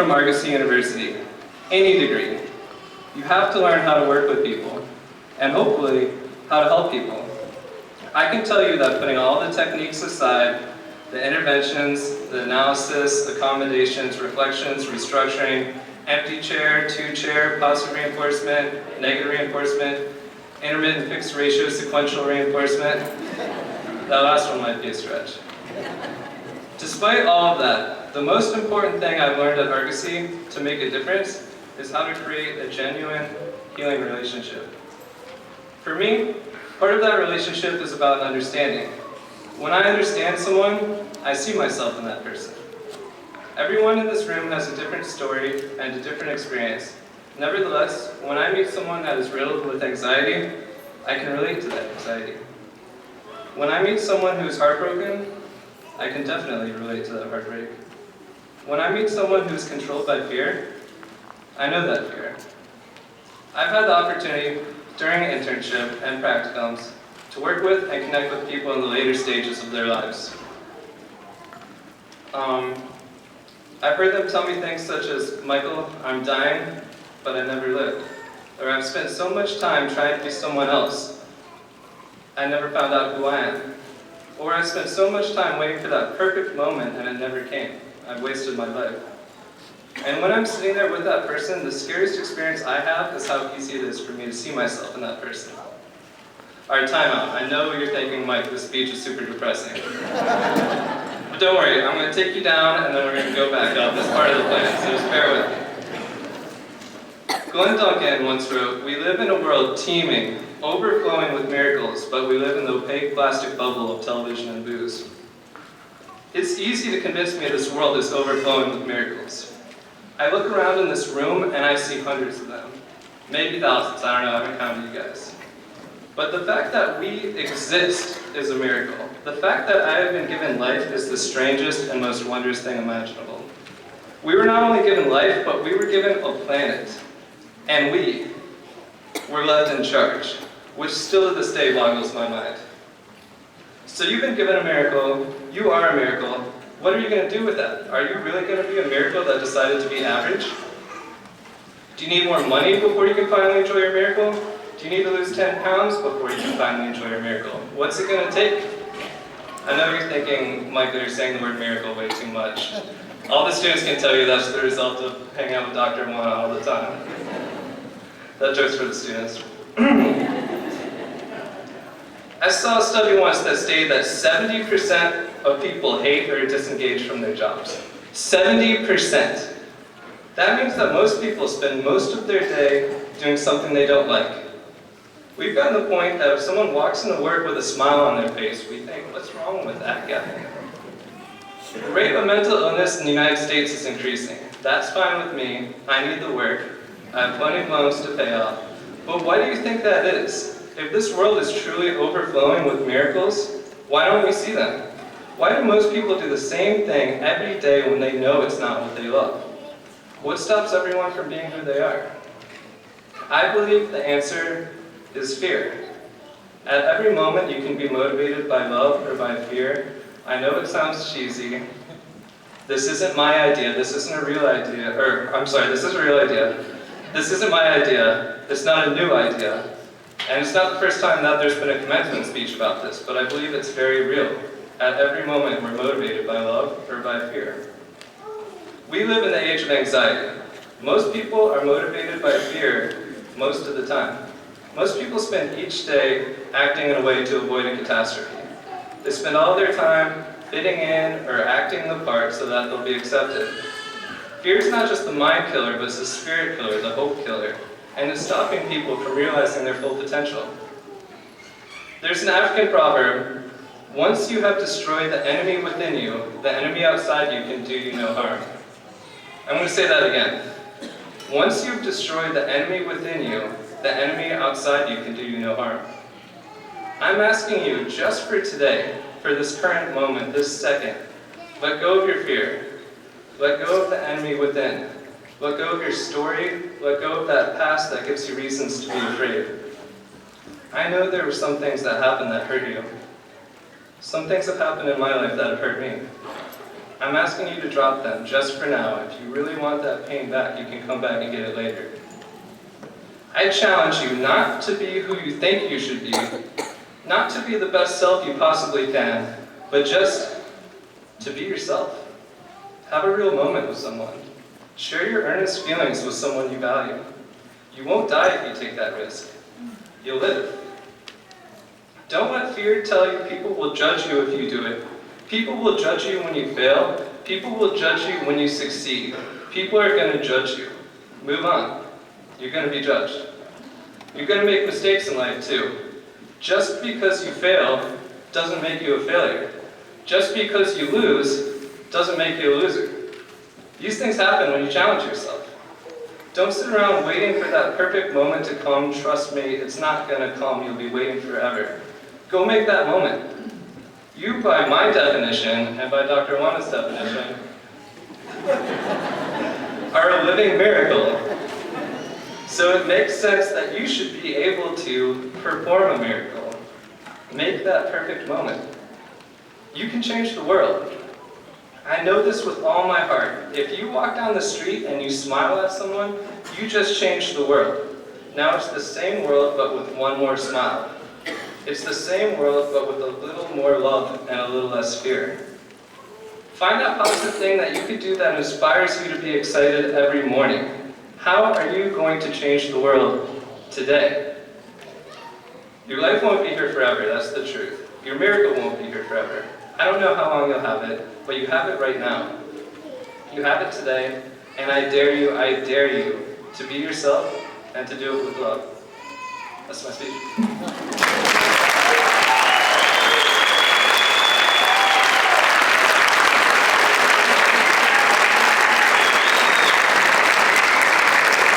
From Argosy University, any degree, you have to learn how to work with people, and hopefully, how to help people. I can tell you that putting all the techniques aside, the interventions, the analysis, accommodations, reflections, restructuring, empty chair, two chair, positive reinforcement, negative reinforcement, intermittent fixed ratio sequential reinforcement, that last one might be a stretch. Despite all of that, the most important thing I've learned at Argosy to make a difference is how to create a genuine healing relationship. For me, part of that relationship is about understanding. When I understand someone, I see myself in that person. Everyone in this room has a different story and a different experience. Nevertheless, when I meet someone that is riddled with anxiety, I can relate to that anxiety. When I meet someone who is heartbroken, I can definitely relate to that heartbreak. When I meet someone who is controlled by fear, I know that fear. I've had the opportunity during internship and practicums to work with and connect with people in the later stages of their lives. I've heard them tell me things such as, "Michael, I'm dying, but I never lived." Or, "I've spent so much time trying to be someone else, I never found out who I am." Or, "I spent so much time waiting for that perfect moment and it never came. I've wasted my life." And when I'm sitting there with that person, the scariest experience I have is how easy it is for me to see myself in that person. Alright, time out. I know you're thinking, "Mike, this speech is super depressing." But don't worry, I'm going to take you down and then we're going to go back up as part of the plan, so just bear with me. Glenn Duncan once wrote, "We live in a world teeming, overflowing with miracles, but we live in the opaque plastic bubble of television and booze." It's easy to convince me this world is overflowing with miracles. I look around in this room and I see hundreds of them. Maybe thousands, I don't know, I haven't counted you guys. But the fact that we exist is a miracle. The fact that I have been given life is the strangest and most wondrous thing imaginable. We were not only given life, but we were given a planet. And we were left in charge, which still to this day boggles my mind. So you've been given a miracle, you are a miracle. What are you going to do with that? Are you really going to be a miracle that decided to be average? Do you need more money before you can finally enjoy your miracle? Do you need to lose 10 pounds before you can finally enjoy your miracle? What's it going to take? I know you're thinking, "Michael, you're saying the word miracle way too much." All the students can tell you that's the result of hanging out with Dr. One all the time. That joke's for the students. I saw a study once that stated that 70% of people hate or disengage from their jobs. 70%. That means that most people spend most of their day doing something they don't like. We've gotten to the point that if someone walks into work with a smile on their face, we think, "What's wrong with that guy?" The rate of mental illness in the United States is increasing. That's fine with me. I need the work. I have plenty of loans to pay off. But why do you think that is? If this world is truly overflowing with miracles, why don't we see them? Why do most people do the same thing every day when they know it's not what they love? What stops everyone from being who they are? I believe the answer is fear. At every moment you can be motivated by love or by fear. I know it sounds cheesy. This isn't my idea, this isn't a real idea, this is a real idea. This isn't my idea, it's not a new idea. And it's not the first time that there's been a commencement speech about this, but I believe it's very real. At every moment we're motivated by love or by fear. We live in the age of anxiety. Most people are motivated by fear most of the time. Most people spend each day acting in a way to avoid a catastrophe. They spend all their time fitting in or acting the part so that they'll be accepted. Fear is not just the mind killer, but it's the spirit killer, the hope killer, and it's stopping people from realizing their full potential. There's an African proverb, "Once you have destroyed the enemy within you, the enemy outside you can do you no harm." I'm going to say that again. Once you've destroyed the enemy within you, the enemy outside you can do you no harm. I'm asking you, just for today, for this current moment, this second, let go of your fear. Let go of the enemy within. Let go of your story. Let go of that past that gives you reasons to be afraid. I know there were some things that happened that hurt you. Some things have happened in my life that have hurt me. I'm asking you to drop them just for now. If you really want that pain back, you can come back and get it later. I challenge you not to be who you think you should be, not to be the best self you possibly can, but just to be yourself. Have a real moment with someone. Share your earnest feelings with someone you value. You won't die if you take that risk. You'll live. Don't let fear tell you people will judge you if you do it. People will judge you when you fail. People will judge you when you succeed. People are going to judge you. Move on. You're going to be judged. You're going to make mistakes in life too. Just because you fail doesn't make you a failure. Just because you lose doesn't make you a loser. These things happen when you challenge yourself. Don't sit around waiting for that perfect moment to come. Trust me, it's not going to come. You'll be waiting forever. Go make that moment. You, by my definition, and by Dr. Wana's definition, are a living miracle. So it makes sense that you should be able to perform a miracle. Make that perfect moment. You can change the world. I know this with all my heart. If you walk down the street and you smile at someone, you just changed the world. Now it's the same world, but with one more smile. It's the same world, but with a little more love and a little less fear. Find that positive thing that you could do that inspires you to be excited every morning. How are you going to change the world today? Your life won't be here forever, that's the truth. Your miracle won't be here forever. I don't know how long you'll have it, but you have it right now. You have it today, and I dare you to be yourself and to do it with love. That's my speech.